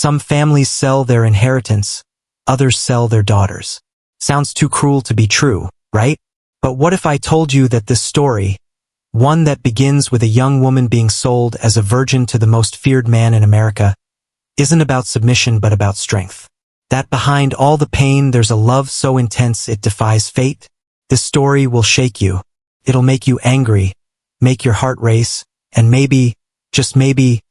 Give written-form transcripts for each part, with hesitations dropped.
Some families sell their inheritance, others sell their daughters. Sounds too cruel to be true, right? But what if I told you that this story, one that begins with a young woman being sold as a virgin to the most feared man in America, isn't about submission but about strength? That behind all the pain there's a love so intense it defies fate? This story will shake you. It'll make you angry, make your heart race, and maybe, just maybe,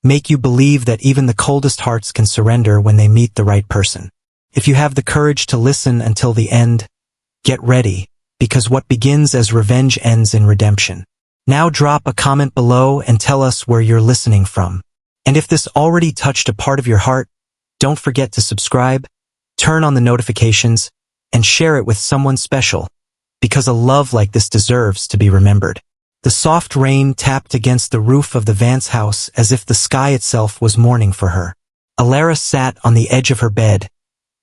make you believe that even the coldest hearts can surrender when they meet the right person. If you have the courage to listen until the end, get ready, because what begins as revenge ends in redemption. Now drop a comment below and tell us where you're listening from. And if this already touched a part of your heart, don't forget to subscribe, turn on the notifications, and share it with someone special, because a love like this deserves to be remembered. The soft rain tapped against the roof of the Vance house as if the sky itself was mourning for her. Alara sat on the edge of her bed,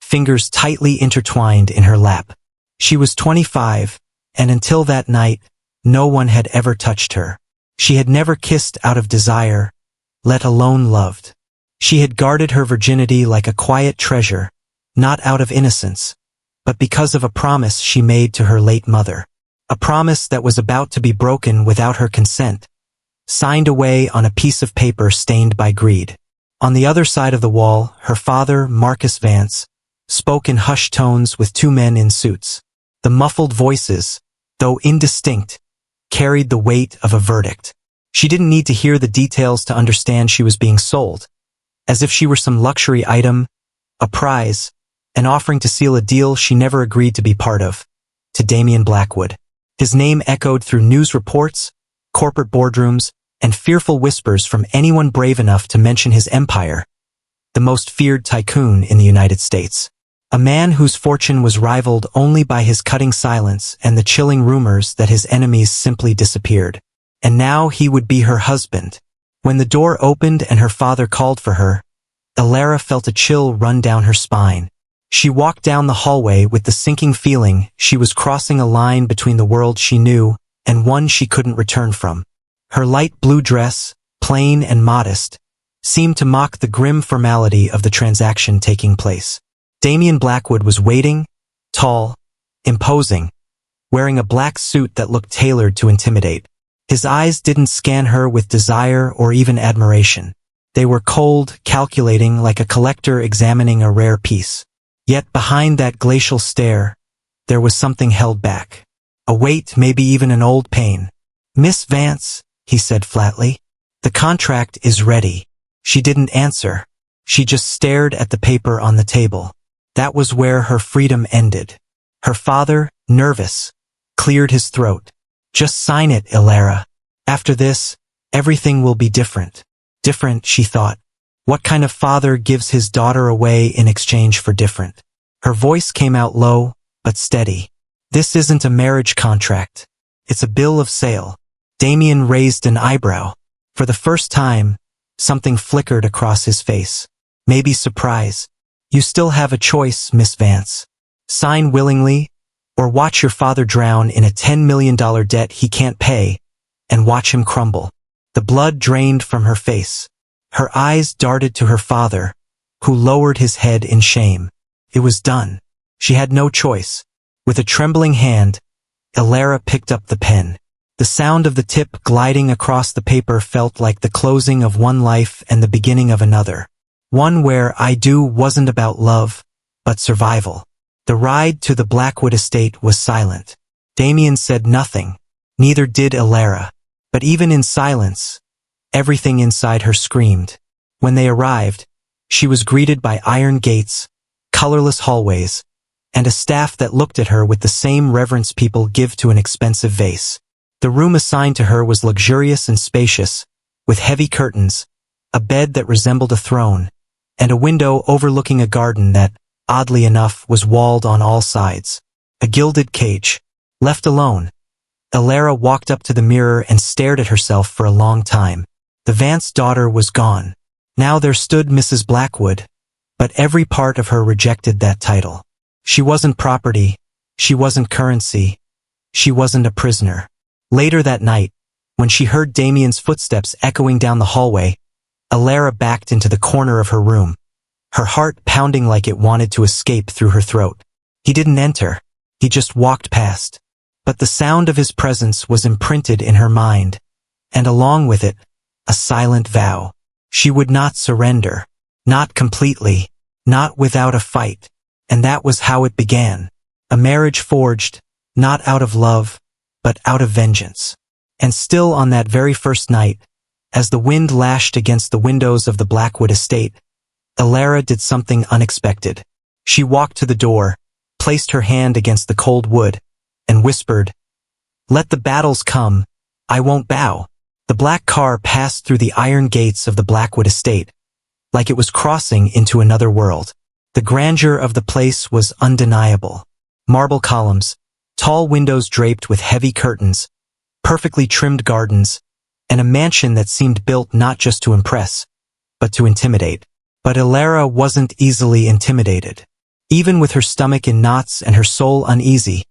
fingers tightly intertwined in her lap. She was 25, and until that night, no one had ever touched her. She had never kissed out of desire, let alone loved. She had guarded her virginity like a quiet treasure, not out of innocence, but because of a promise she made to her late mother. A promise that was about to be broken without her consent, signed away on a piece of paper stained by greed. On the other side of the wall, her father, Marcus Vance, spoke in hushed tones with two men in suits. The muffled voices, though indistinct, carried the weight of a verdict. She didn't need to hear the details to understand she was being sold, as if she were some luxury item, a prize, an offering to seal a deal she never agreed to be part of, to Damian Blackwood. His name echoed through news reports, corporate boardrooms, and fearful whispers from anyone brave enough to mention his empire, the most feared tycoon in the United States. A man whose fortune was rivaled only by his cutting silence and the chilling rumors that his enemies simply disappeared. And now he would be her husband. When the door opened and her father called for her, Alara felt a chill run down her spine. She walked down the hallway with the sinking feeling she was crossing a line between the world she knew and one she couldn't return from. Her light blue dress, plain and modest, seemed to mock the grim formality of the transaction taking place. Damian Blackwood was waiting, tall, imposing, wearing a black suit that looked tailored to intimidate. His eyes didn't scan her with desire or even admiration. They were cold, calculating, like a collector examining a rare piece. Yet behind that glacial stare, there was something held back. A weight, maybe even an old pain. "Miss Vance," he said flatly, "the contract is ready." She didn't answer. She just stared at the paper on the table. That was where her freedom ended. Her father, nervous, cleared his throat. "Just sign it, Alara. After this, everything will be different." Different, she thought. What kind of father gives his daughter away in exchange for different? Her voice came out low, but steady. "This isn't a marriage contract. It's a bill of sale." Damian raised an eyebrow. For the first time, something flickered across his face. Maybe surprise. "You still have a choice, Miss Vance. Sign willingly, or watch your father drown in a $10 million debt he can't pay, and watch him crumble." The blood drained from her face. Her eyes darted to her father, who lowered his head in shame. It was done. She had no choice. With a trembling hand, Alara picked up the pen. The sound of the tip gliding across the paper felt like the closing of one life and the beginning of another. One where "I do" wasn't about love, but survival. The ride to the Blackwood estate was silent. Damian said nothing. Neither did Alara. But even in silence, everything inside her screamed. When they arrived, she was greeted by iron gates, colorless hallways, and a staff that looked at her with the same reverence people give to an expensive vase. The room assigned to her was luxurious and spacious, with heavy curtains, a bed that resembled a throne, and a window overlooking a garden that, oddly enough, was walled on all sides. A gilded cage. Left alone, Alara walked up to the mirror and stared at herself for a long time. The Vance daughter was gone. Now there stood Mrs. Blackwood, but every part of her rejected that title. She wasn't property, she wasn't currency, she wasn't a prisoner. Later that night, when she heard Damian's footsteps echoing down the hallway, Alara backed into the corner of her room. her heart pounding like it wanted to escape through her throat. He didn't enter. He just walked past. But the sound of his presence was imprinted in her mind, and along with it, a silent vow. She would not surrender. Not completely. Not without a fight. And that was how it began. A marriage forged, not out of love, but out of vengeance. And still on that very first night, as the wind lashed against the windows of the Blackwood estate, Alara did something unexpected. She walked to the door, placed her hand against the cold wood, and whispered, "Let the battles come, I won't bow." The black car passed through the iron gates of the Blackwood estate, like it was crossing into another world. The grandeur of the place was undeniable. Marble columns, tall windows draped with heavy curtains, perfectly trimmed gardens, and a mansion that seemed built not just to impress, but to intimidate. But Alara wasn't easily intimidated. Even with her stomach in knots and her soul uneasy,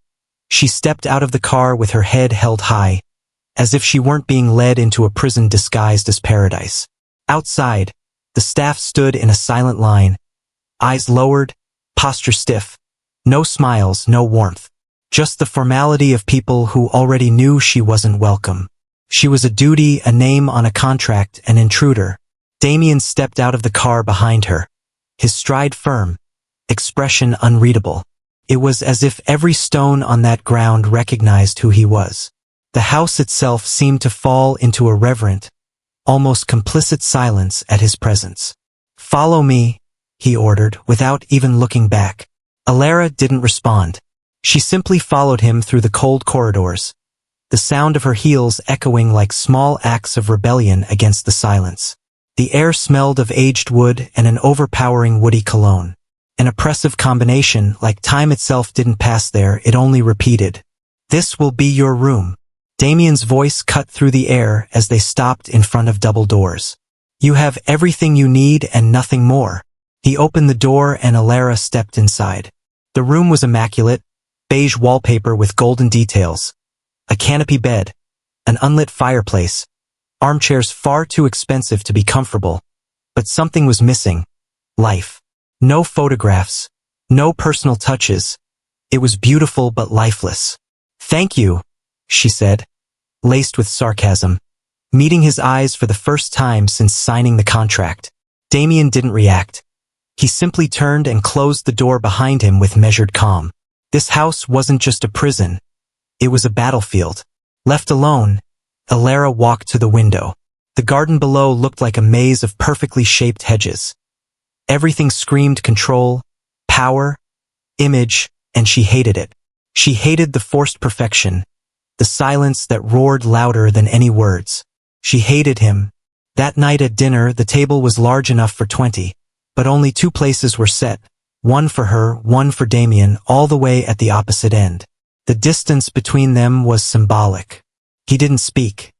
she stepped out of the car with her head held high, as if she weren't being led into a prison disguised as paradise. Outside, the staff stood in a silent line, eyes lowered, posture stiff. No smiles, no warmth. Just the formality of people who already knew she wasn't welcome. She was a duty, a name on a contract, an intruder. Damien stepped out of the car behind her, his stride firm, expression unreadable. It was as if every stone on that ground recognized who he was. The house itself seemed to fall into a reverent, almost complicit silence at his presence. "Follow me," he ordered, without even looking back. Alara didn't respond. She simply followed him through the cold corridors, the sound of her heels echoing like small acts of rebellion against the silence. The air smelled of aged wood and an overpowering woody cologne. An oppressive combination, like time itself didn't pass there, it only repeated. "This will be your room." Damien's voice cut through the air as they stopped in front of double doors. "You have everything you need and nothing more." He opened the door and Alara stepped inside. The room was immaculate, beige wallpaper with golden details, a canopy bed, an unlit fireplace, armchairs far too expensive to be comfortable. But something was missing. Life. No photographs, no personal touches. It was beautiful but lifeless. "Thank you," she said, laced with sarcasm, meeting his eyes for the first time since signing the contract. Damien didn't react. He simply turned and closed the door behind him with measured calm. This house wasn't just a prison. It was a battlefield. Left alone, Alara walked to the window. The garden below looked like a maze of perfectly shaped hedges. Everything screamed control, power, image, and she hated it. She hated the forced perfection, the silence that roared louder than any words. She hated him. That night at dinner, the table was large enough for 20. But only 2 places were set, one for her, one for Damien, all the way at the opposite end. The distance between them was symbolic. He didn't speak.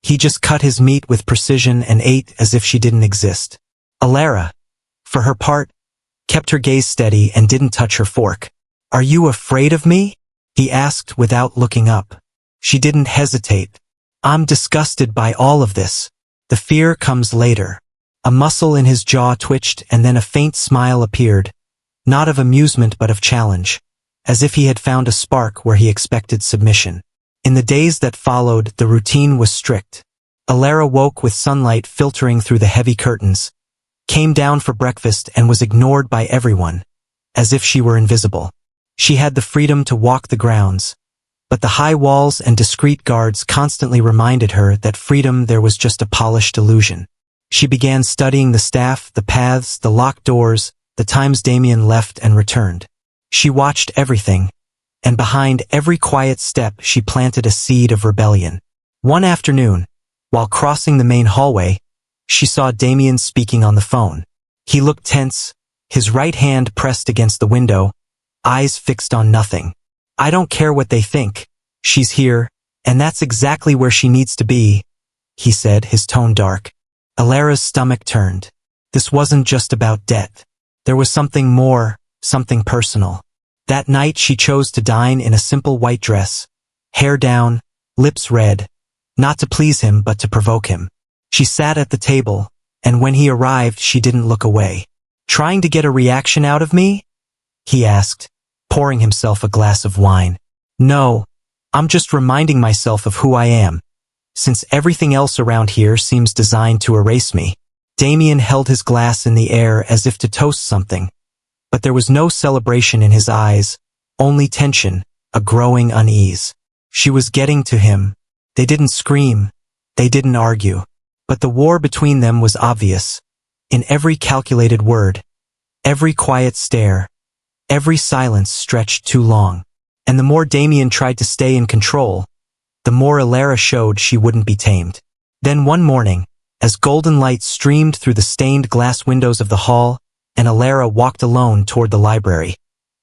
He just cut his meat with precision and ate as if she didn't exist. Alara, for her part, kept her gaze steady and didn't touch her fork. "Are you afraid of me?" he asked without looking up. She didn't hesitate. "I'm disgusted by all of this." "The fear comes later." A muscle in his jaw twitched and then a faint smile appeared, not of amusement but of challenge, as if he had found a spark where he expected submission. In the days that followed, the routine was strict. Alara woke with sunlight filtering through the heavy curtains, came down for breakfast and was ignored by everyone, as if she were invisible. She had the freedom to walk the grounds, but the high walls and discreet guards constantly reminded her that freedom there was just a polished illusion. She began studying the staff, the paths, the locked doors, the times Damien left and returned. She watched everything, and behind every quiet step she planted a seed of rebellion. One afternoon, while crossing the main hallway, she saw Damien speaking on the phone. He looked tense, his right hand pressed against the window, eyes fixed on nothing. "I don't care what they think. She's here, and that's exactly where she needs to be," he said, his tone dark. Alara's stomach turned. This wasn't just about debt. There was something more, something personal. That night she chose to dine in a simple white dress, hair down, lips red, not to please him but to provoke him. She sat at the table, and when he arrived she didn't look away. Trying to get a reaction out of me? He asked, pouring himself a glass of wine. No, I'm just reminding myself of who I am, since everything else around here seems designed to erase me. Damien held his glass in the air as if to toast something, but there was no celebration in his eyes, only tension, a growing unease. She was getting to him. They didn't scream, they didn't argue, but the war between them was obvious. In every calculated word, every quiet stare, every silence stretched too long. And the more Damien tried to stay in control, the more Alara showed she wouldn't be tamed. Then one morning, as golden light streamed through the stained glass windows of the hall, and Alara walked alone toward the library,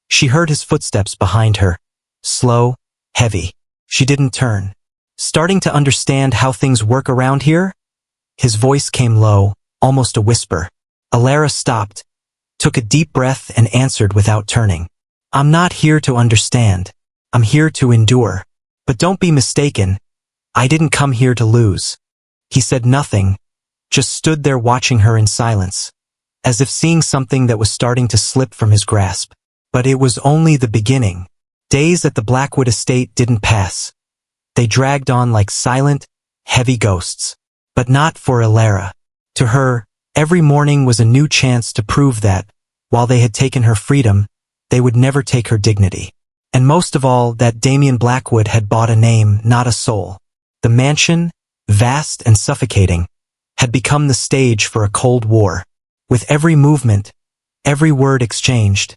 she heard his footsteps behind her, slow, heavy. She didn't turn. Starting to understand how things work around here? His voice came low, almost a whisper. Alara stopped, took a deep breath and answered without turning. I'm not here to understand. I'm here to endure. But don't be mistaken, I didn't come here to lose. He said nothing, just stood there watching her in silence, as if seeing something that was starting to slip from his grasp. But it was only the beginning. Days at the Blackwood estate didn't pass. They dragged on like silent, heavy ghosts. But not for Alara. To her, every morning was a new chance to prove that, while they had taken her freedom, they would never take her dignity. And most of all, that Damien Blackwood had bought a name, not a soul. The mansion, vast and suffocating, had become the stage for a cold war. With every movement, every word exchanged,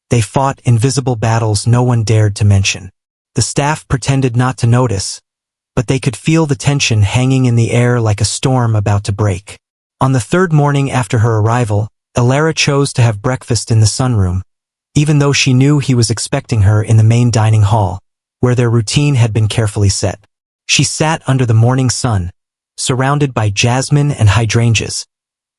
they fought invisible battles no one dared to mention. The staff pretended not to notice, but they could feel the tension hanging in the air like a storm about to break. On the third morning after her arrival, Alara chose to have breakfast in the sunroom, even though she knew he was expecting her in the main dining hall, where their routine had been carefully set. She sat under the morning sun, surrounded by jasmine and hydrangeas,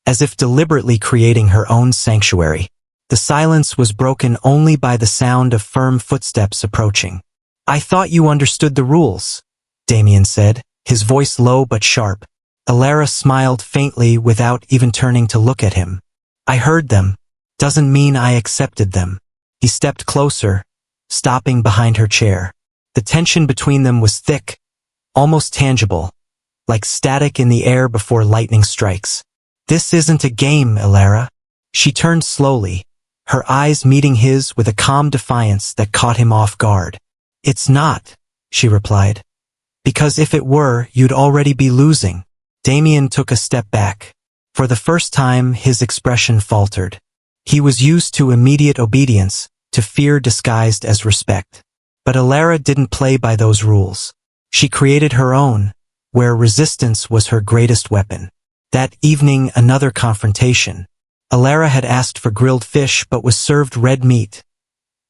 as if deliberately creating her own sanctuary. The silence was broken only by the sound of firm footsteps approaching. I thought you understood the rules, Damien said, his voice low but sharp. Alara smiled faintly without even turning to look at him. I heard them. Doesn't mean I accepted them. He stepped closer, stopping behind her chair. The tension between them was thick, almost tangible, like static in the air before lightning strikes. This isn't a game, Alara. She turned slowly, her eyes meeting his with a calm defiance that caught him off guard. It's not, she replied. Because if it were, you'd already be losing. Damien took a step back. For the first time, his expression faltered. He was used to immediate obedience, to fear disguised as respect. But Alara didn't play by those rules. She created her own, where resistance was her greatest weapon. That evening, another confrontation. Alara had asked for grilled fish but was served red meat,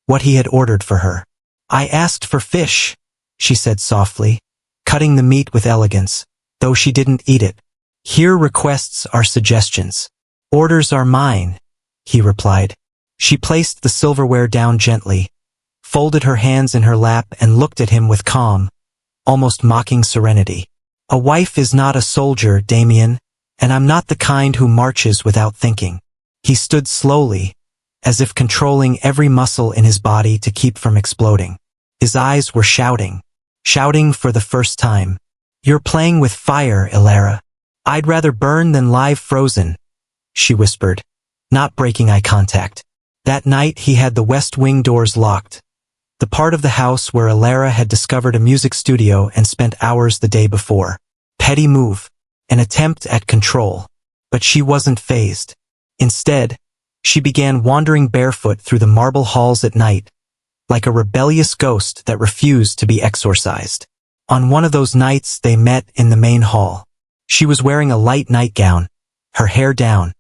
what he had ordered for her. I asked for fish, she said softly, cutting the meat with elegance, though she didn't eat it. Here requests are suggestions. Orders are mine, he replied. She placed the silverware down gently, folded her hands in her lap and looked at him with calm, almost mocking serenity. A wife is not a soldier, Damien, and I'm not the kind who marches without thinking. He stood slowly, as if controlling every muscle in his body to keep from exploding. His eyes were shouting for the first time. You're playing with fire, Alara. I'd rather burn than live frozen, she whispered, not breaking eye contact. That night he had the west wing doors locked, the part of the house where Alara had discovered a music studio and spent hours the day before. Petty move, an attempt at control. But she wasn't fazed. Instead, she began wandering barefoot through the marble halls at night, like a rebellious ghost that refused to be exorcised. On one of those nights they met in the main hall. She was wearing a light nightgown, her hair down,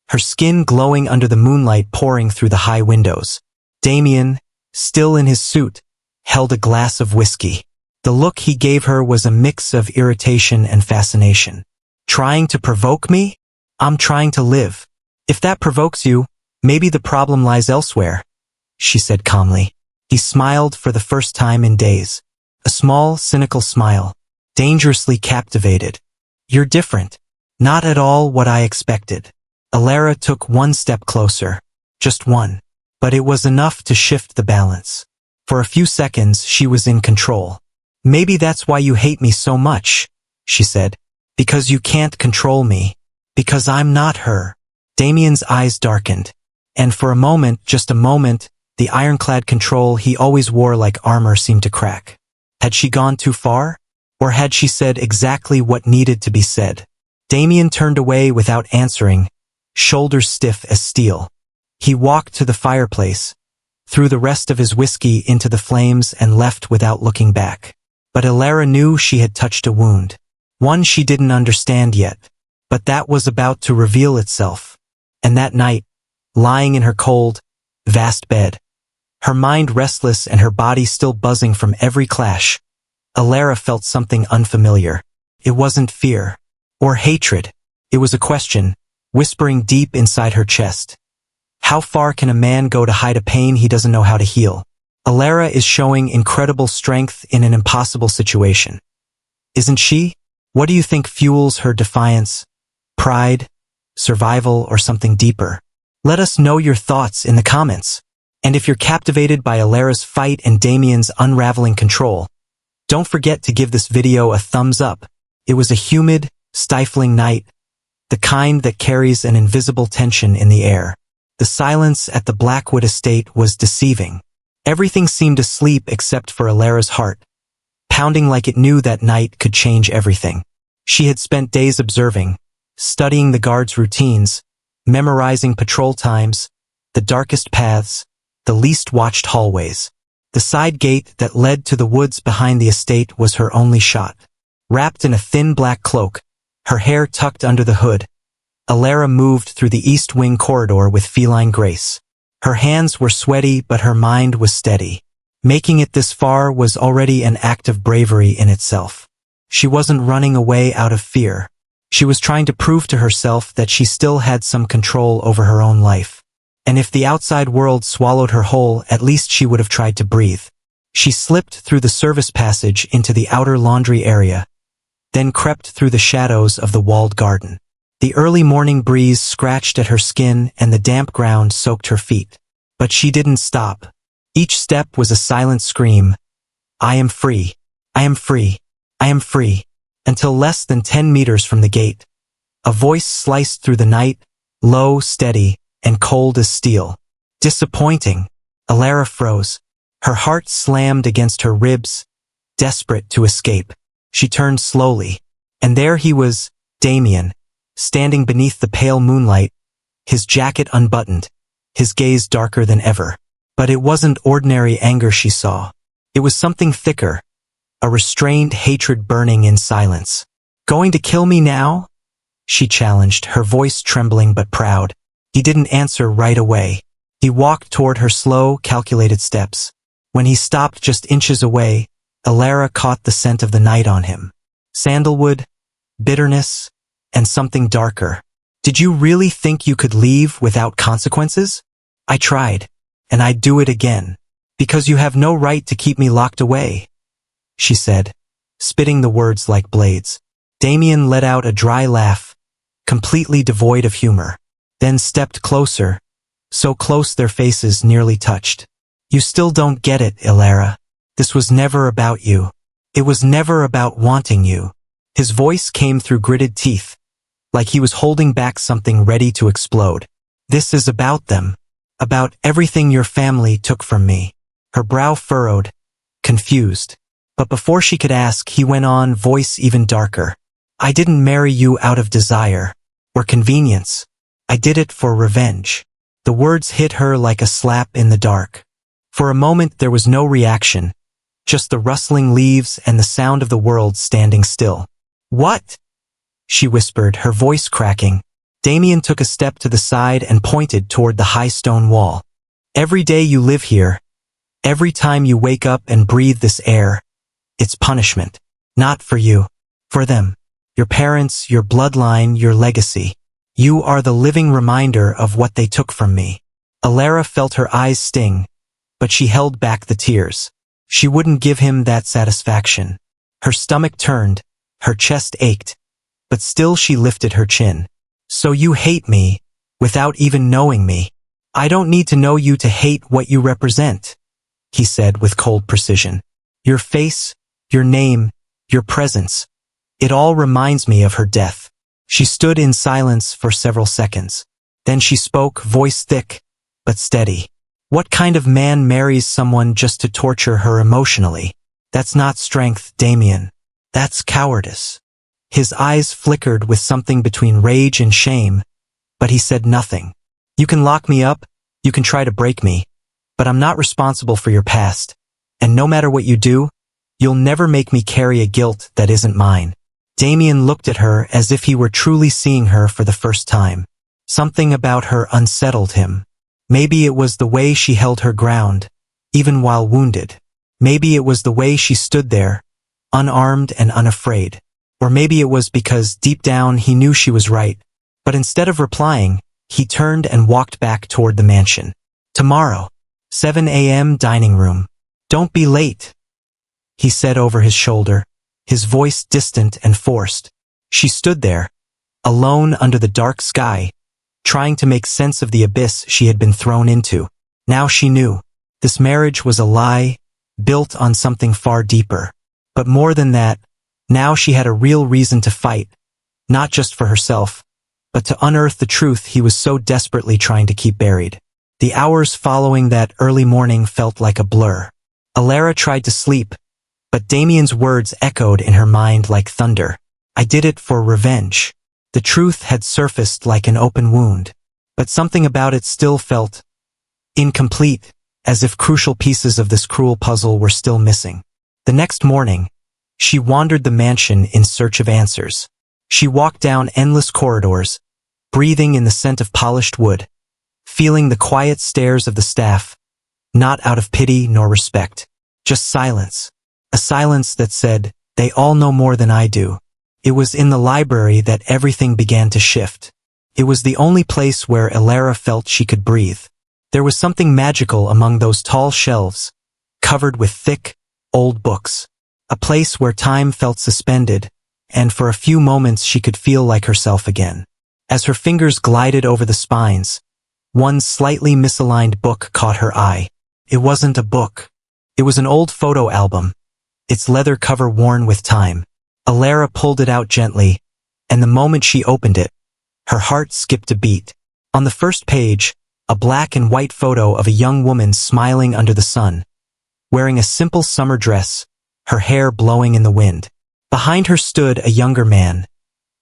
her skin glowing under the moonlight pouring through the high windows. Damien, still in his suit, held a glass of whiskey. The look he gave her was a mix of irritation and fascination. Trying to provoke me? I'm trying to live. If that provokes you, maybe the problem lies elsewhere, she said calmly. He smiled for the first time in days. A small, cynical smile, dangerously captivated. You're different. Not at all what I expected. Alara took one step closer. Just one. But it was enough to shift the balance. For a few seconds, she was in control. Maybe that's why you hate me so much, she said. Because you can't control me. Because I'm not her. Damien's eyes darkened. And for a moment, just a moment, the ironclad control he always wore like armor seemed to crack. Had she gone too far? Or had she said exactly what needed to be said? Damien turned away without answering, shoulders stiff as steel. He walked to the fireplace, threw the rest of his whiskey into the flames and left without looking back. But Alara knew she had touched a wound. One she didn't understand yet. But that was about to reveal itself. And that night, lying in her cold, vast bed, her mind restless and her body still buzzing from every clash, Alara felt something unfamiliar. It wasn't fear or hatred. It was a question, whispering deep inside her chest. How far can a man go to hide a pain he doesn't know how to heal? Alara is showing incredible strength in an impossible situation. Isn't she? What do you think fuels her defiance? Pride, survival, or something deeper? Let us know your thoughts in the comments. And if you're captivated by Alara's fight and Damien's unraveling control, don't forget to give this video a thumbs up. It was a humid, stifling night, the kind that carries an invisible tension in the air. The silence at the Blackwood estate was deceiving. Everything seemed asleep except for Alara's heart, pounding like it knew that night could change everything. She had spent days observing, studying the guards' routines, memorizing patrol times, the darkest paths, the least watched hallways. The side gate that led to the woods behind the estate was her only shot. Wrapped in a thin black cloak, her hair tucked under the hood, Alara moved through the east wing corridor with feline grace. Her hands were sweaty, but her mind was steady. Making it this far was already an act of bravery in itself. She wasn't running away out of fear. She was trying to prove to herself that she still had some control over her own life. And if the outside world swallowed her whole, at least she would have tried to breathe. She slipped through the service passage into the outer laundry area, then crept through the shadows of the walled garden. The early morning breeze scratched at her skin and the damp ground soaked her feet. But she didn't stop. Each step was a silent scream. I am free. I am free. I am free. Until less than 10 meters from the gate, a voice sliced through the night, low, steady, and cold as steel. Disappointing. Alara froze. Her heart slammed against her ribs, desperate to escape. She turned slowly, and there he was, Damien, standing beneath the pale moonlight, his jacket unbuttoned, his gaze darker than ever. But it wasn't ordinary anger she saw. It was something thicker, a restrained hatred burning in silence. Going to kill me now? She challenged, her voice trembling but proud. He didn't answer right away. He walked toward her slow, calculated steps. When he stopped just inches away, Alara caught the scent of the night on him. Sandalwood, bitterness, and something darker. Did you really think you could leave without consequences? I tried, and I'd do it again. Because you have no right to keep me locked away, she said, spitting the words like blades. Damien let out a dry laugh, completely devoid of humor, then stepped closer, so close their faces nearly touched. You still don't get it, Alara. This was never about you. It was never about wanting you. His voice came through gritted teeth, like he was holding back something ready to explode. This is about them. About everything your family took from me. Her brow furrowed, confused. But before she could ask, he went on, voice even darker. I didn't marry you out of desire or convenience. I did it for revenge. The words hit her like a slap in the dark. For a moment there was no reaction, just the rustling leaves and the sound of the world standing still. What? She whispered, her voice cracking. Damien took a step to the side and pointed toward the high stone wall. Every day you live here, every time you wake up and breathe this air, it's punishment. Not for you, for them. Your parents, your bloodline, your legacy. You are the living reminder of what they took from me. Alara felt her eyes sting, but she held back the tears. She wouldn't give him that satisfaction. Her stomach turned, her chest ached, but still she lifted her chin. So you hate me, without even knowing me. I don't need to know you to hate what you represent, he said with cold precision. Your face, your name, your presence, it all reminds me of her death. She stood in silence for several seconds. Then she spoke, voice thick, but steady. What kind of man marries someone just to torture her emotionally? That's not strength, Damien. That's cowardice. His eyes flickered with something between rage and shame, but he said nothing. You can lock me up, you can try to break me, but I'm not responsible for your past. And no matter what you do, you'll never make me carry a guilt that isn't mine. Damien looked at her as if he were truly seeing her for the first time. Something about her unsettled him. Maybe it was the way she held her ground, even while wounded. Maybe it was the way she stood there, unarmed and unafraid. Or maybe it was because deep down he knew she was right. But instead of replying, he turned and walked back toward the mansion. Tomorrow, 7 a.m. dining room. Don't be late, he said over his shoulder, his voice distant and forced. She stood there, alone under the dark sky, trying to make sense of the abyss she had been thrown into. Now she knew. This marriage was a lie, built on something far deeper. But more than that, now she had a real reason to fight, not just for herself, but to unearth the truth he was so desperately trying to keep buried. The hours following that early morning felt like a blur. Alara tried to sleep, but Damien's words echoed in her mind like thunder. I did it for revenge. The truth had surfaced like an open wound, but something about it still felt incomplete, as if crucial pieces of this cruel puzzle were still missing. The next morning, she wandered the mansion in search of answers. She walked down endless corridors, breathing in the scent of polished wood, feeling the quiet stares of the staff, not out of pity nor respect, just silence. A silence that said, they all know more than I do. It was in the library that everything began to shift. It was the only place where Alara felt she could breathe. There was something magical among those tall shelves, covered with thick, old books. A place where time felt suspended, and for a few moments she could feel like herself again. As her fingers glided over the spines, one slightly misaligned book caught her eye. It wasn't a book. It was an old photo album, its leather cover worn with time. Alara pulled it out gently, and the moment she opened it, her heart skipped a beat. On the first page, a black and white photo of a young woman smiling under the sun, wearing a simple summer dress, her hair blowing in the wind. Behind her stood a younger man,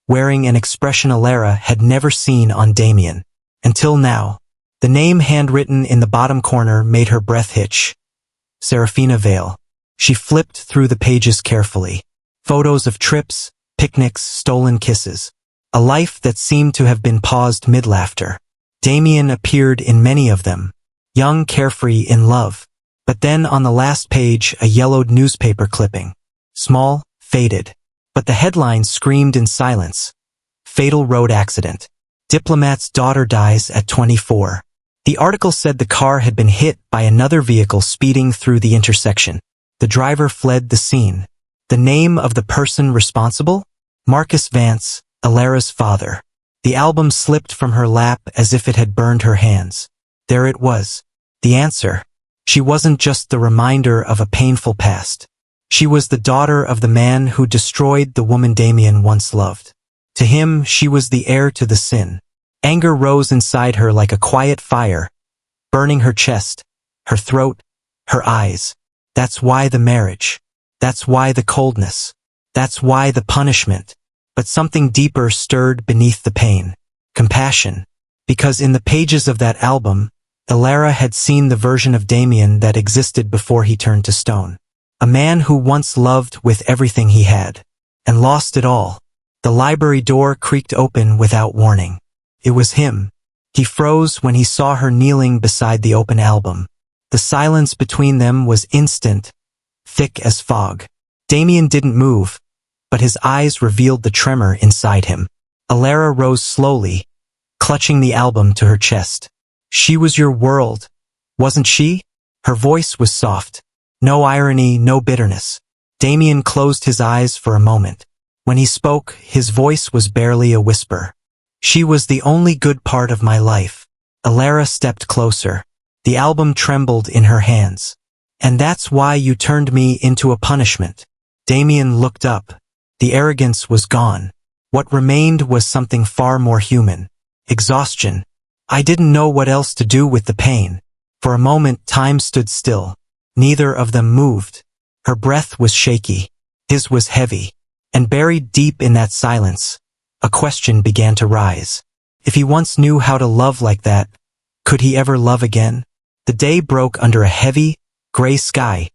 wearing an expression Alara had never seen on Damien. Until now, the name handwritten in the bottom corner made her breath hitch. Serafina Vale. She flipped through the pages carefully. Photos of trips, picnics, stolen kisses. A life that seemed to have been paused mid-laughter. Damien appeared in many of them, young, carefree, in love. But then on the last page, a yellowed newspaper clipping. Small, faded. But the headline screamed in silence. Fatal road accident. Diplomat's daughter dies at 24. The article said the car had been hit by another vehicle speeding through the intersection. The driver fled the scene. The name of the person responsible? Marcus Vance, Alara's father. The album slipped from her lap as if it had burned her hands. There it was. The answer. She wasn't just the reminder of a painful past. She was the daughter of the man who destroyed the woman Damien once loved. To him, she was the heir to the sin. Anger rose inside her like a quiet fire, burning her chest, her throat, her eyes. That's why the marriage. That's why the coldness. That's why the punishment. But something deeper stirred beneath the pain. Compassion. Because in the pages of that album, Alara had seen the version of Damien that existed before he turned to stone. A man who once loved with everything he had, and lost it all. The library door creaked open without warning. It was him. He froze when he saw her kneeling beside the open album. The silence between them was instant, thick as fog. Damien didn't move, but his eyes revealed the tremor inside him. Alara rose slowly, clutching the album to her chest. She was your world, wasn't she? Her voice was soft. No irony, no bitterness. Damien closed his eyes for a moment. When he spoke, his voice was barely a whisper. She was the only good part of my life. Alara stepped closer. The album trembled in her hands. And that's why you turned me into a punishment. Damien looked up. The arrogance was gone. What remained was something far more human. Exhaustion. I didn't know what else to do with the pain. For a moment, time stood still. Neither of them moved. Her breath was shaky. His was heavy. And buried deep in that silence, a question began to rise. If he once knew how to love like that, could he ever love again? The day broke under a heavy, gray sky,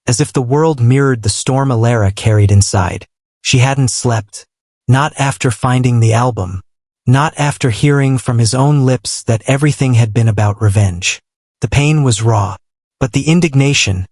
as if the world mirrored the storm Alara carried inside. She hadn't slept. Not after finding the album. Not after hearing from his own lips that everything had been about revenge. The pain was raw, but the indignation,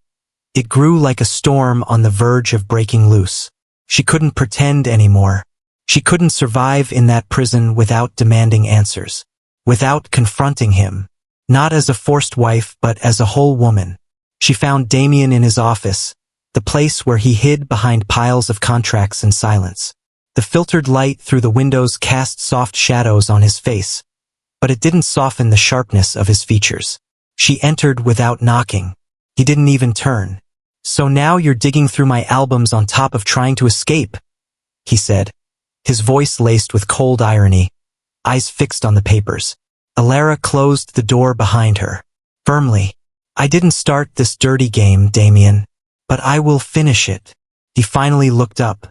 it grew like a storm on the verge of breaking loose. She couldn't pretend anymore. She couldn't survive in that prison without demanding answers. Without confronting him. Not as a forced wife, but as a whole woman. She found Damien in his office, the place where he hid behind piles of contracts in silence. The filtered light through the windows cast soft shadows on his face, but it didn't soften the sharpness of his features. She entered without knocking. He didn't even turn. So now you're digging through my albums on top of trying to escape, he said, his voice laced with cold irony, eyes fixed on the papers. Alara closed the door behind her. Firmly. I didn't start this dirty game, Damien, but I will finish it. He finally looked up,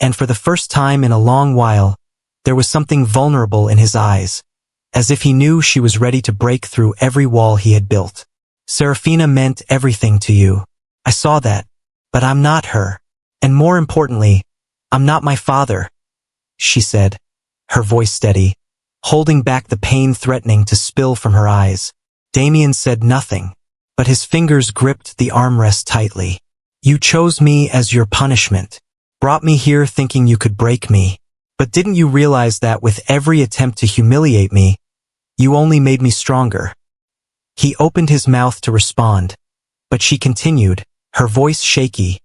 and for the first time in a long while, there was something vulnerable in his eyes, as if he knew she was ready to break through every wall he had built. Serafina meant everything to you. I saw that, but I'm not her. And more importantly, I'm not my father, she said, her voice steady, holding back the pain threatening to spill from her eyes. Damien said nothing, but his fingers gripped the armrest tightly. You chose me as your punishment, brought me here thinking you could break me. But didn't you realize that with every attempt to humiliate me, you only made me stronger? He opened his mouth to respond, but she continued, her voice shaky,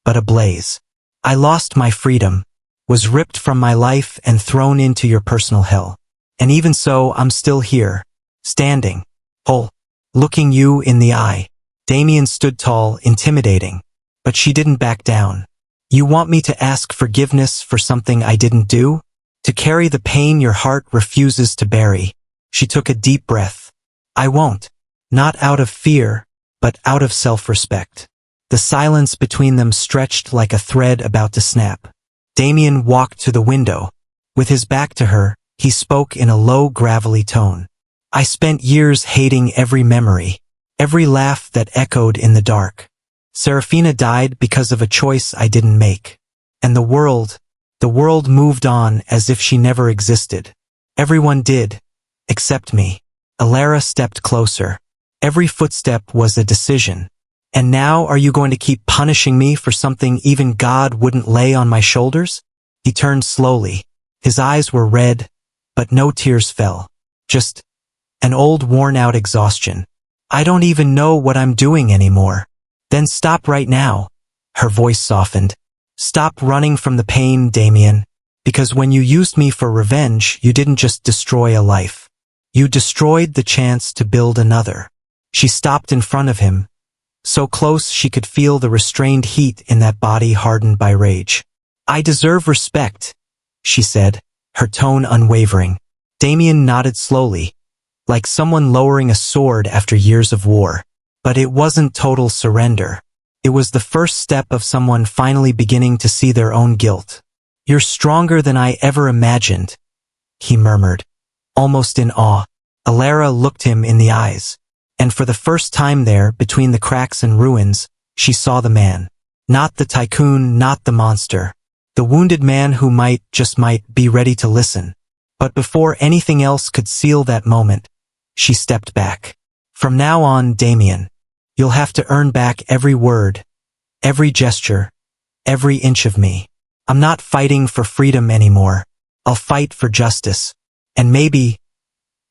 but ablaze. I lost my freedom, was ripped from my life and thrown into your personal hell. And even so, I'm still here, standing, whole, looking you in the eye. Damien stood tall, intimidating, but she didn't back down. You want me to ask forgiveness for something I didn't do? To carry the pain your heart refuses to bury? She took a deep breath. I won't. Not out of fear, but out of self-respect. The silence between them stretched like a thread about to snap. Damien walked to the window. With his back to her, he spoke in a low, gravelly tone. I spent years hating every memory, every laugh that echoed in the dark. Serafina died because of a choice I didn't make. And the world moved on as if she never existed. Everyone did, except me. Alara stepped closer. Every footstep was a decision. And now are you going to keep punishing me for something even God wouldn't lay on my shoulders? He turned slowly. His eyes were red, but no tears fell. Just an old worn-out exhaustion. I don't even know what I'm doing anymore. Then stop right now. Her voice softened. Stop running from the pain, Damien. Because when you used me for revenge, you didn't just destroy a life. You destroyed the chance to build another. She stopped in front of him, so close she could feel the restrained heat in that body hardened by rage. I deserve respect, she said, her tone unwavering. Damien nodded slowly, like someone lowering a sword after years of war. But it wasn't total surrender. It was the first step of someone finally beginning to see their own guilt. You're stronger than I ever imagined, he murmured, almost in awe. Alara looked him in the eyes. And for the first time there, between the cracks and ruins, she saw the man. Not the tycoon, not the monster. The wounded man who just might, be ready to listen. But before anything else could seal that moment, she stepped back. From now on, Damien, you'll have to earn back every word, every gesture, every inch of me. I'm not fighting for freedom anymore. I'll fight for justice. And maybe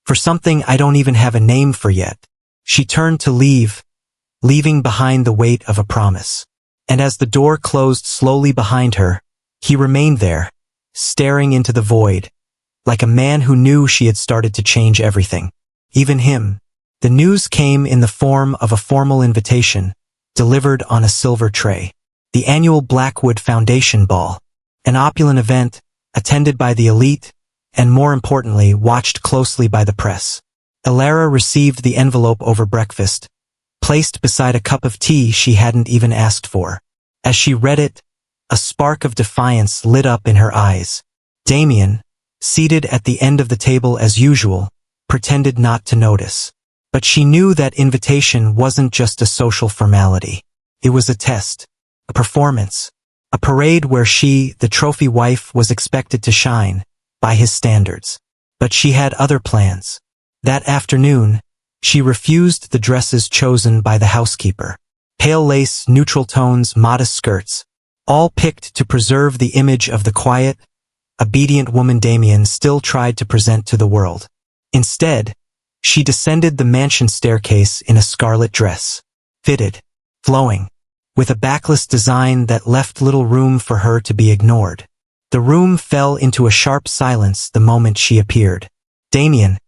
for something I don't even have a name for yet. She turned to leave, leaving behind the weight of a promise. And as the door closed slowly behind her, he remained there, staring into the void, like a man who knew she had started to change everything. Even him. The news came in the form of a formal invitation, delivered on a silver tray. The annual Blackwood Foundation Ball. An opulent event, attended by the elite, and more importantly, watched closely by the press. Elara received the envelope over breakfast, placed beside a cup of tea she hadn't even asked for. As she read it, a spark of defiance lit up in her eyes. Damien, seated at the end of the table as usual, pretended not to notice. But she knew that invitation wasn't just a social formality. It was a test, a performance, a parade where she, the trophy wife, was expected to shine, by his standards. But she had other plans. That afternoon, she refused the dresses chosen by the housekeeper. Pale lace, neutral tones, modest skirts, all picked to preserve the image of the quiet, obedient woman Damien still tried to present to the world. Instead, she descended the mansion staircase in a scarlet dress, fitted, flowing, with a backless design that left little room for her to be ignored. The room fell into a sharp silence the moment she appeared. Damien,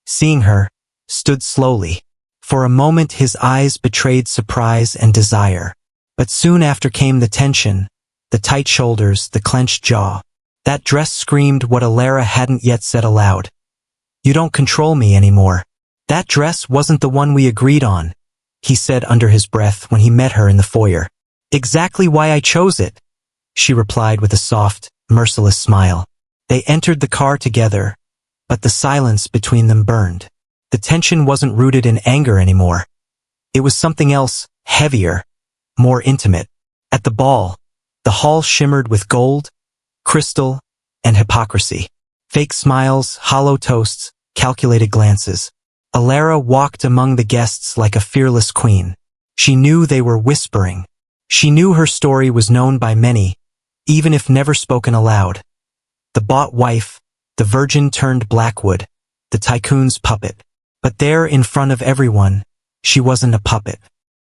seeing her, stood slowly. For a moment his eyes betrayed surprise and desire. But soon after came the tension, the tight shoulders, the clenched jaw. That dress screamed what Elara hadn't yet said aloud. "You don't control me anymore." "That dress wasn't the one we agreed on," he said under his breath when he met her in the foyer. "Exactly why I chose it," she replied with a soft, merciless smile. They entered the car together, but the silence between them burned. The tension wasn't rooted in anger anymore. It was something else, heavier, more intimate. At the ball, the hall shimmered with gold, crystal, and hypocrisy. Fake smiles, hollow toasts, calculated glances. Elara walked among the guests like a fearless queen. She knew they were whispering. She knew her story was known by many, even if never spoken aloud. The bought wife, the virgin turned Blackwood, the tycoon's puppet. But there in front of everyone, she wasn't a puppet.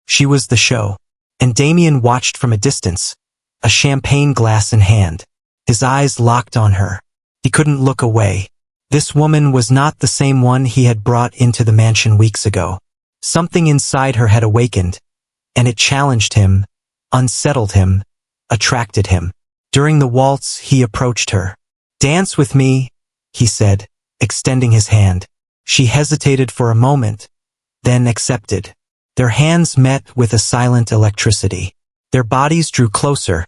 She was the show. And Damien watched from a distance, a champagne glass in hand. His eyes locked on her. He couldn't look away. This woman was not the same one he had brought into the mansion weeks ago. Something inside her had awakened, and it challenged him, unsettled him, attracted him. During the waltz, he approached her. "Dance with me," he said, extending his hand. She hesitated for a moment, then accepted. Their hands met with a silent electricity. Their bodies drew closer,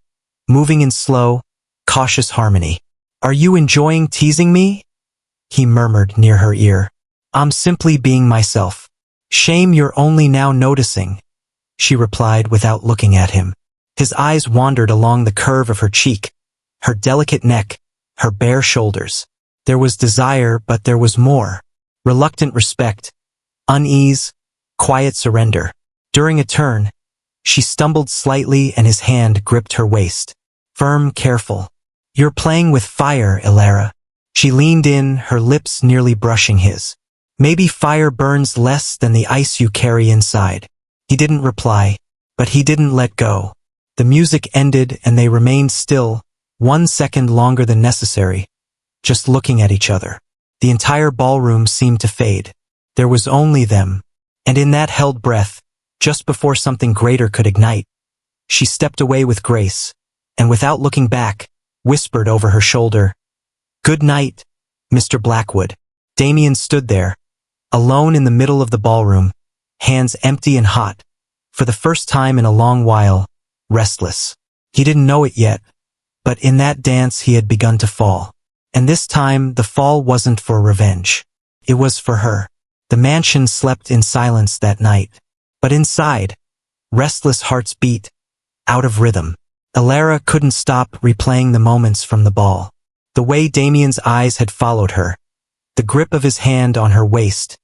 moving in slow, cautious harmony. "Are you enjoying teasing me?" he murmured near her ear. "I'm simply being myself." "Shame you're only now noticing," she replied without looking at him. His eyes wandered along the curve of her cheek, her delicate neck, her bare shoulders. There was desire, but there was more. Reluctant respect, unease, quiet surrender. During a turn, she stumbled slightly and his hand gripped her waist. Firm, careful. "You're playing with fire, Elara." She leaned in, her lips nearly brushing his. "Maybe fire burns less than the ice you carry inside." He didn't reply, but he didn't let go. The music ended and they remained still, 1 second longer than necessary, just looking at each other. The entire ballroom seemed to fade. There was only them. And in that held breath, just before something greater could ignite, she stepped away with grace, and without looking back, whispered over her shoulder, "Good night, Mr. Blackwood." Damien stood there, alone in the middle of the ballroom, hands empty and hot, for the first time in a long while, restless. He didn't know it yet, but in that dance he had begun to fall. And this time, the fall wasn't for revenge. It was for her. The mansion slept in silence that night. But inside, restless hearts beat, out of rhythm. Elara couldn't stop replaying the moments from the ball. The way Damien's eyes had followed her, the grip of his hand on her waist,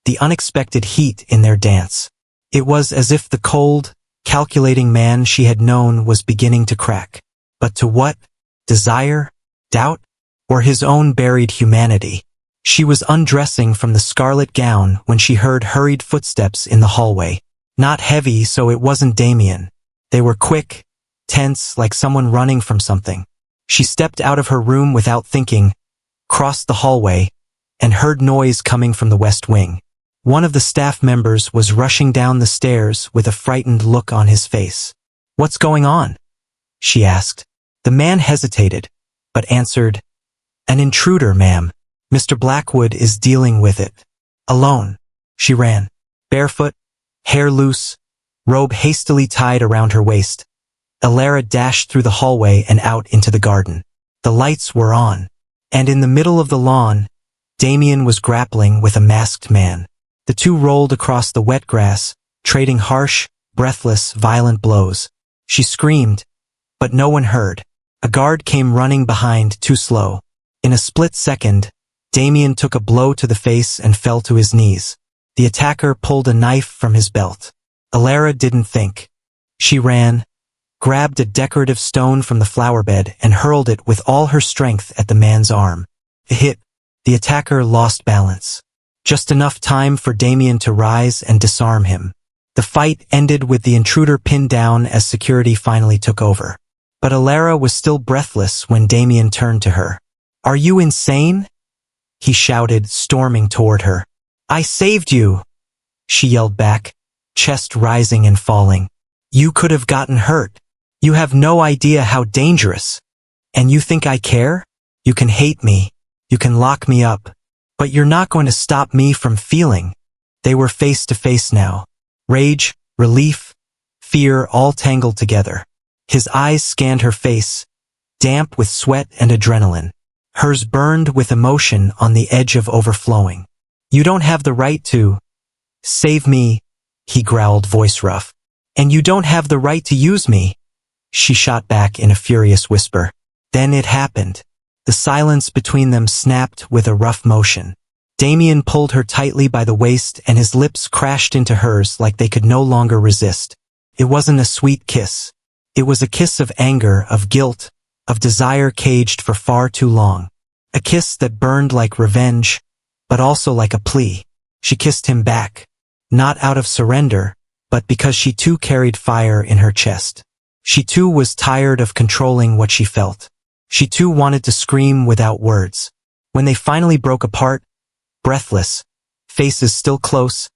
the unexpected heat in their dance. It was as if the cold, calculating man she had known was beginning to crack. But to what? Desire? Doubt? Or his own buried humanity? She was undressing from the scarlet gown when she heard hurried footsteps in the hallway. Not heavy, so it wasn't Damien. They were quick, tense, like someone running from something. She stepped out of her room without thinking, crossed the hallway, and heard noise coming from the west wing. One of the staff members was rushing down the stairs with a frightened look on his face. "What's going on?" she asked. The man hesitated, but answered, "An intruder, ma'am. Mr. Blackwood is dealing with it. Alone." She ran, barefoot, hair loose, robe hastily tied around her waist. Alara dashed through the hallway and out into the garden. The lights were on, and in the middle of the lawn, Damien was grappling with a masked man. The two rolled across the wet grass, trading harsh, breathless, violent blows. She screamed, but no one heard. A guard came running behind, too slow. In a split second, Damien took a blow to the face and fell to his knees. The attacker pulled a knife from his belt. Alara didn't think. She ran, grabbed a decorative stone from the flower bed and hurled it with all her strength at the man's arm. It hit. The attacker lost balance. Just enough time for Damien to rise and disarm him. The fight ended with the intruder pinned down as security finally took over. But Alara was still breathless when Damien turned to her. "Are you insane?" he shouted, storming toward her. "I saved you," she yelled back, chest rising and falling. "You could have gotten hurt. You have no idea how dangerous. And you think I care? You can hate me. You can lock me up. But you're not going to stop me from feeling." They were face to face now. Rage, relief, fear all tangled together. His eyes scanned her face, damp with sweat and adrenaline. Hers burned with emotion on the edge of overflowing. "You don't have the right to save me," he growled, voice rough. "And you don't have the right to use me," she shot back in a furious whisper. Then it happened. The silence between them snapped with a rough motion. Damien pulled her tightly by the waist and his lips crashed into hers like they could no longer resist. It wasn't a sweet kiss. It was a kiss of anger, of guilt, of desire caged for far too long. A kiss that burned like revenge, but also like a plea. She kissed him back, not out of surrender, but because she too carried fire in her chest. She too was tired of controlling what she felt. She too wanted to scream without words. When they finally broke apart, breathless, faces still close,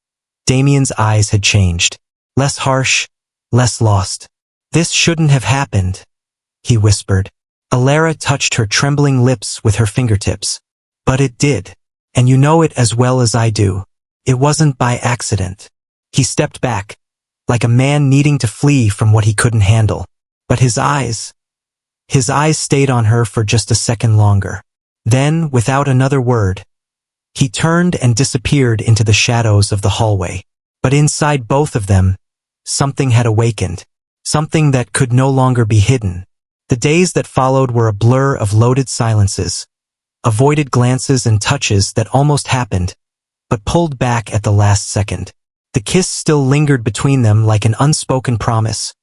Damien's eyes had changed. Less harsh, less lost. "This shouldn't have happened," he whispered. Alara touched her trembling lips with her fingertips. "But it did. And you know it as well as I do. It wasn't by accident." He stepped back, like a man needing to flee from what he couldn't handle. But his eyes stayed on her for just a second longer. Then, without another word, he turned and disappeared into the shadows of the hallway. But inside both of them, something had awakened. Something that could no longer be hidden. The days that followed were a blur of loaded silences, avoided glances and touches that almost happened, but pulled back at the last second. The kiss still lingered between them like an unspoken promise,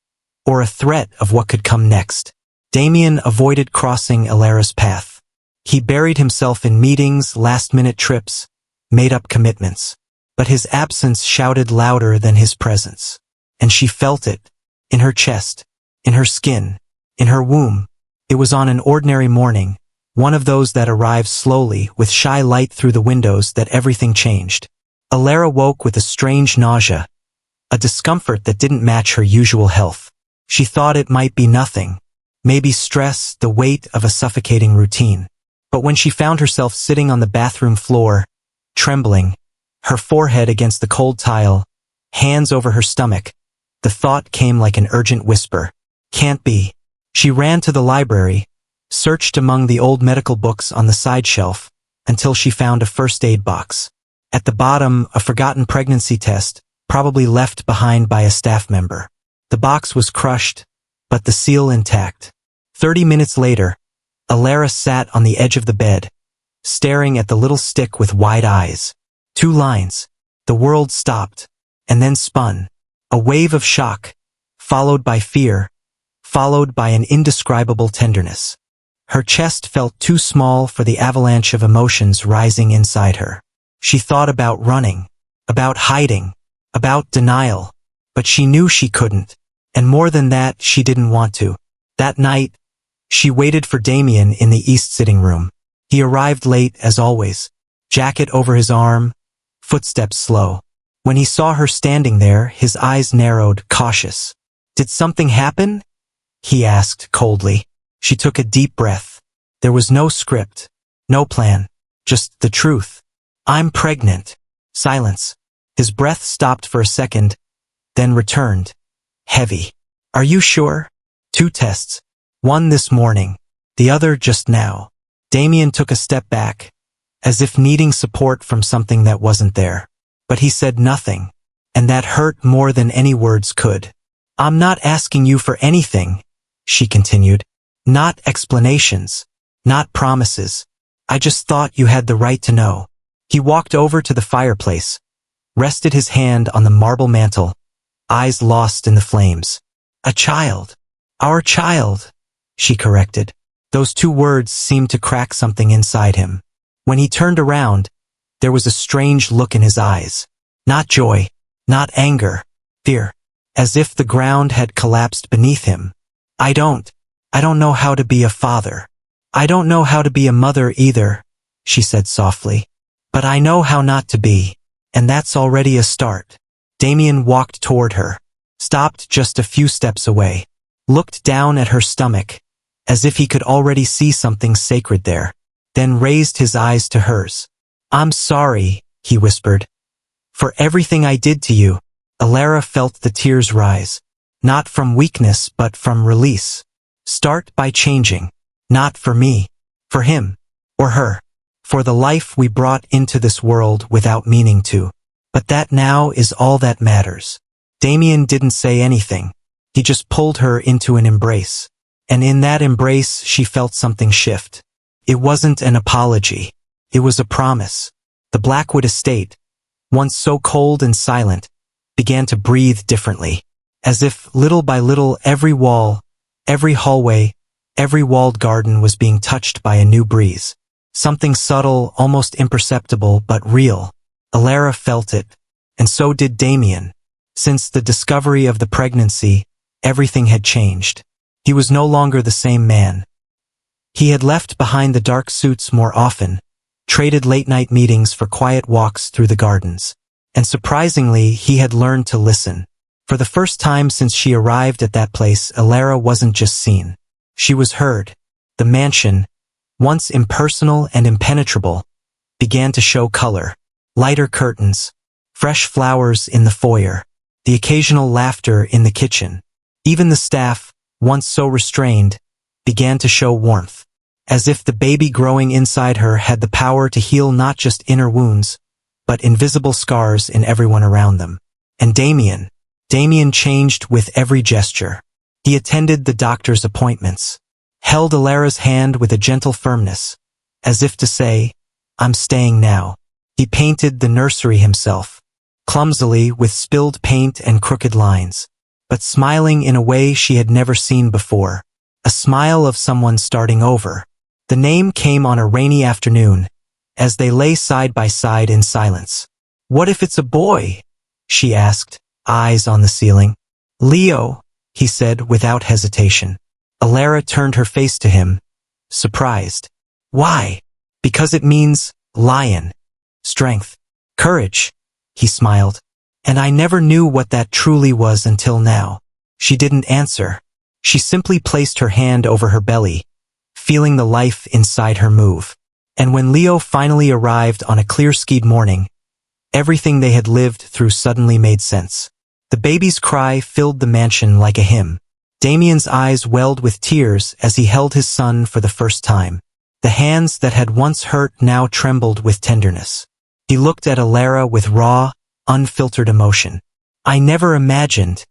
or a threat of what could come next. Damien avoided crossing Alara's path. He buried himself in meetings, last-minute trips, made-up commitments. But his absence shouted louder than his presence. And she felt it. In her chest, in her skin, in her womb. It was on an ordinary morning, one of those that arrived slowly with shy light through the windows, that everything changed. Alara woke with a strange nausea, a discomfort that didn't match her usual health. She thought it might be nothing, maybe stress, the weight of a suffocating routine. But when she found herself sitting on the bathroom floor, trembling, her forehead against the cold tile, hands over her stomach, the thought came like an urgent whisper. Can't be. She ran to the library, searched among the old medical books on the side shelf, until she found a first aid box. At the bottom, a forgotten pregnancy test, probably left behind by a staff member. The box was crushed, but the seal intact. 30 minutes later, Alara sat on the edge of the bed, staring at the little stick with wide eyes. 2 lines. The world stopped, and then spun. A wave of shock, followed by fear, followed by an indescribable tenderness. Her chest felt too small for the avalanche of emotions rising inside her. She thought about running, about hiding, about denial, but she knew she couldn't, and more than that, she didn't want to. That night, she waited for Damien in the east sitting room. He arrived late as always, jacket over his arm, footsteps slow. When he saw her standing there, his eyes narrowed, cautious. "Did something happen?" he asked coldly. She took a deep breath. There was no script, no plan, just the truth. "I'm pregnant." Silence. His breath stopped for a second, then returned, heavy. "Are you sure?" "2 tests. One this morning, the other just now." Damien took a step back, as if needing support from something that wasn't there. But he said nothing, and that hurt more than any words could. "I'm not asking you for anything," she continued. "Not explanations, not promises. I just thought you had the right to know." He walked over to the fireplace, rested his hand on the marble mantel, eyes lost in the flames. "A child. Our child," she corrected. Those 2 words seemed to crack something inside him. When he turned around, there was a strange look in his eyes. Not joy, not anger, fear, as if the ground had collapsed beneath him. I don't know how to be a father. I don't know how to be a mother either," she said softly. "But I know how not to be, and that's already a start." Damien walked toward her, stopped just a few steps away, looked down at her stomach, as if he could already see something sacred there, then raised his eyes to hers. "I'm sorry," he whispered, "for everything I did to you." Alara felt the tears rise, not from weakness but from release. "Start by changing, not for me, for him, or her, for the life we brought into this world without meaning to. But that now is all that matters." Damien didn't say anything. He just pulled her into an embrace. And in that embrace she felt something shift. It wasn't an apology. It was a promise. The Blackwood estate, once so cold and silent, began to breathe differently. As if little by little every wall, every hallway, every walled garden was being touched by a new breeze. Something subtle, almost imperceptible, but real. Alara felt it, and so did Damien. Since the discovery of the pregnancy, everything had changed. He was no longer the same man. He had left behind the dark suits more often, traded late-night meetings for quiet walks through the gardens. And surprisingly, he had learned to listen. For the first time since she arrived at that place, Alara wasn't just seen. She was heard. The mansion, once impersonal and impenetrable, began to show color. Lighter curtains, fresh flowers in the foyer, the occasional laughter in the kitchen. Even the staff, once so restrained, began to show warmth, as if the baby growing inside her had the power to heal not just inner wounds, but invisible scars in everyone around them. And Damien changed with every gesture. He attended the doctor's appointments, held Alara's hand with a gentle firmness, as if to say, "I'm staying now." He painted the nursery himself, clumsily with spilled paint and crooked lines, but smiling in a way she had never seen before, a smile of someone starting over. The name came on a rainy afternoon, as they lay side by side in silence. "What if it's a boy?" she asked, eyes on the ceiling. "Leo," he said without hesitation. Alara turned her face to him, surprised. "Why?" "Because it means lion. Strength. Courage," he smiled. "And I never knew what that truly was until now." She didn't answer. She simply placed her hand over her belly, feeling the life inside her move. And when Leo finally arrived on a clear-skied morning, everything they had lived through suddenly made sense. The baby's cry filled the mansion like a hymn. Damien's eyes welled with tears as he held his son for the first time. The hands that had once hurt now trembled with tenderness. He looked at Alara with raw, unfiltered emotion. "I never imagined,"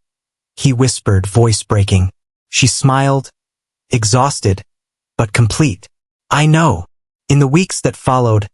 he whispered, voice breaking. She smiled, exhausted, but complete. "I know." In the weeks that followed,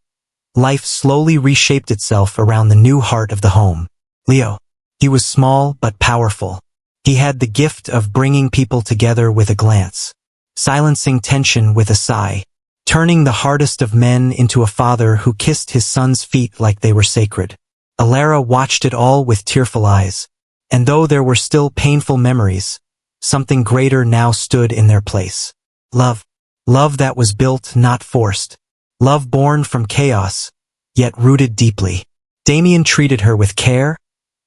life slowly reshaped itself around the new heart of the home. Leo. He was small but powerful. He had the gift of bringing people together with a glance, silencing tension with a sigh, turning the hardest of men into a father who kissed his son's feet like they were sacred. Alara watched it all with tearful eyes, and though there were still painful memories, something greater now stood in their place. Love. Love that was built, not forced. Love born from chaos, yet rooted deeply. Damien treated her with care,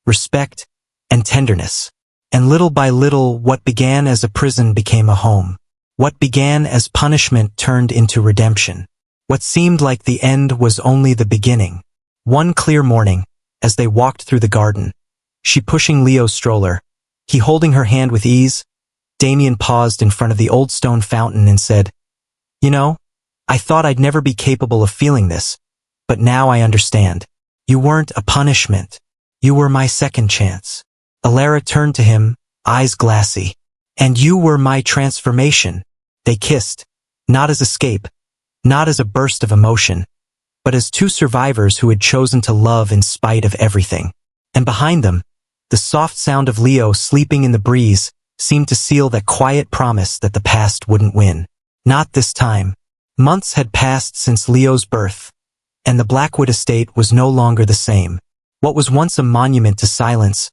respect, and tenderness. And little by little, what began as a prison became a home. What began as punishment turned into redemption. What seemed like the end was only the beginning. One clear morning, as they walked through the garden, she pushing Leo's stroller, he holding her hand with ease, Damien paused in front of the old stone fountain and said, "You know, I thought I'd never be capable of feeling this, but now I understand. You weren't a punishment. You were my second chance." Alara turned to him, eyes glassy. "And you were my transformation." They kissed, not as escape, not as a burst of emotion, but as two survivors who had chosen to love in spite of everything. And behind them, the soft sound of Leo sleeping in the breeze seemed to seal that quiet promise that the past wouldn't win. Not this time. Months had passed since Leo's birth, and the Blackwood estate was no longer the same. What was once a monument to silence,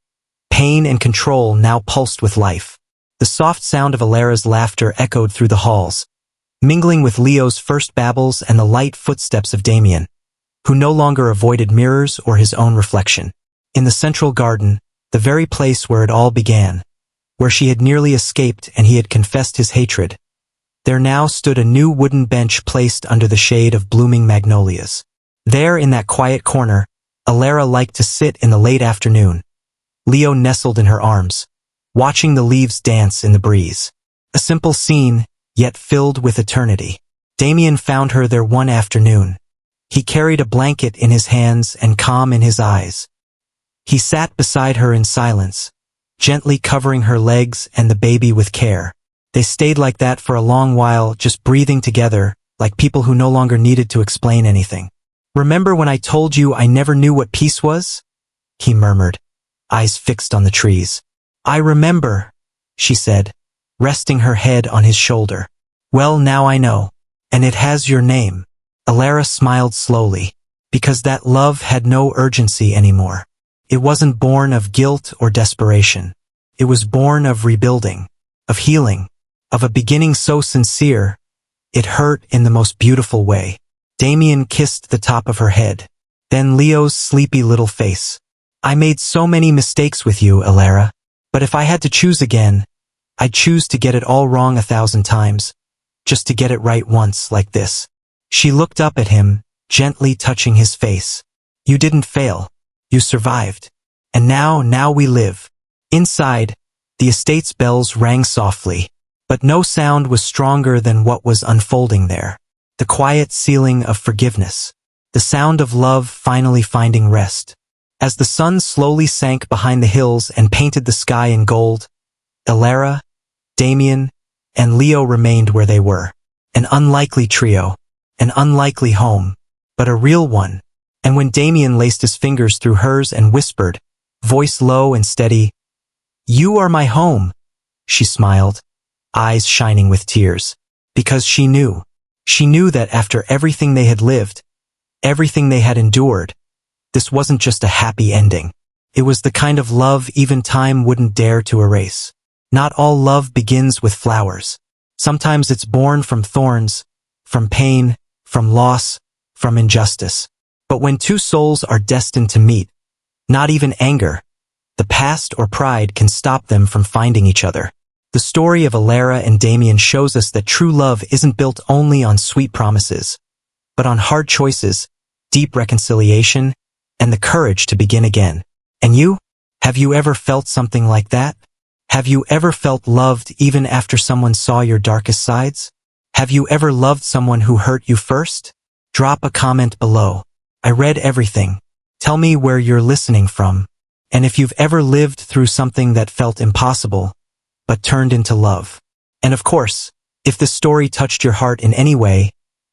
pain, and control now pulsed with life. The soft sound of Alara's laughter echoed through the halls, mingling with Leo's first babbles and the light footsteps of Damien, who no longer avoided mirrors or his own reflection. In the central garden, the very place where it all began, where she had nearly escaped and he had confessed his hatred, there now stood a new wooden bench placed under the shade of blooming magnolias. There, in that quiet corner, Alara liked to sit in the late afternoon. Leo nestled in her arms, watching the leaves dance in the breeze. A simple scene, yet filled with eternity. Damien found her there one afternoon. He carried a blanket in his hands and calm in his eyes. He sat beside her in silence, gently covering her legs and the baby with care. They stayed like that for a long while, just breathing together, like people who no longer needed to explain anything. "Remember when I told you I never knew what peace was?" he murmured, eyes fixed on the trees. "I remember," she said, resting her head on his shoulder. "Well, now I know. And it has your name." Alara smiled slowly, because that love had no urgency anymore. It wasn't born of guilt or desperation. It was born of rebuilding, of healing, of a beginning so sincere, it hurt in the most beautiful way. Damien kissed the top of her head, then Leo's sleepy little face. "I made so many mistakes with you, Alara. But if I had to choose again, I'd choose to get it all wrong 1,000 times, just to get it right once like this." She looked up at him, gently touching his face. "You didn't fail. You survived. And now we live." Inside, the estate's bells rang softly, but no sound was stronger than what was unfolding there. The quiet sealing of forgiveness. The sound of love finally finding rest. As the sun slowly sank behind the hills and painted the sky in gold, Alara, Damien, and Leo remained where they were. An unlikely trio, an unlikely home, but a real one. And when Damien laced his fingers through hers and whispered, voice low and steady, "You are my home," she smiled, eyes shining with tears. Because she knew that after everything they had lived, everything they had endured, this wasn't just a happy ending. It was the kind of love even time wouldn't dare to erase. Not all love begins with flowers. Sometimes it's born from thorns, from pain, from loss, from injustice. But when two souls are destined to meet, not even anger, the past or pride can stop them from finding each other. The story of Alara and Damien shows us that true love isn't built only on sweet promises, but on hard choices, deep reconciliation, and the courage to begin again. And you? Have you ever felt something like that? Have you ever felt loved even after someone saw your darkest sides? Have you ever loved someone who hurt you first? Drop a comment below. I read everything. Tell me where you're listening from. And if you've ever lived through something that felt impossible, but turned into love. And of course, if this story touched your heart in any way,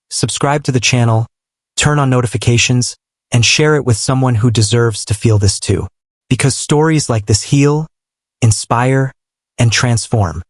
subscribe to the channel, turn on notifications, and share it with someone who deserves to feel this too. Because stories like this heal, inspire, and transform.